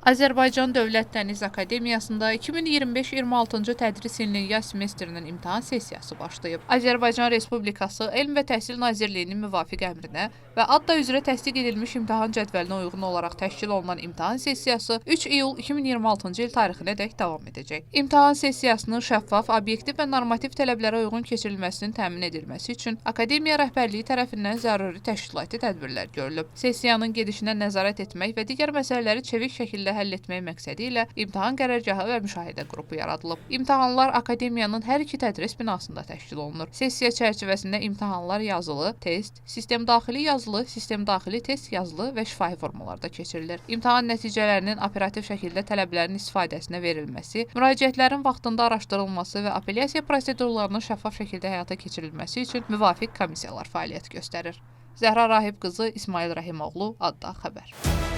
Azərbaycan Dövlət Dəniz Akademiyasında 2025-26-cı tədris ilinin yay semestrinin imtahan sessiyası başlayıb. Azərbaycan Respublikası Elm və Təhsil Nazirliyinin müvafiq əmrinə və adda üzrə təsdiq edilmiş imtahan cədvəlinə uyğun olaraq təşkil olunan imtahan sessiyası 3 iyul 2026-cı il tarixinədək davam edəcək. İmtahan sessiyasının şəffaf, obyektiv və normativ tələblərə uyğun keçirilməsinin təmin edilməsi üçün Akademiya rəhbərliyi tərəfindən zəruri təşkilati tədbirlər görülüb. Sessiyanın gedişinə nəzarət etmək və digər məsələləri çevik şəkildə həll etmək məqsədi ilə imtahan qərargahı və müşahidə qrupu yaradılıb. İmtahanlar Akademiyanın hər iki tədris binasında təşkil olunur. Sessiya çərçivəsində imtahanlar yazılı, test, sistem daxili yazılı, sistem daxili test yazılı və şifahi formalarda keçirilir. İmtahan nəticələrinin operativ şəkildə tələblərin istifadəsinə verilməsi, müraciətlərin vaxtında araşdırılması və apellyasiya prosedurlarının şəffaf şəkildə həyata keçirilməsi üçün müvafiq komissiyalar fəaliyyət göstərir. Zəhra Rahib qızı, İsmail Rəhimoğlu, Adda xəbər.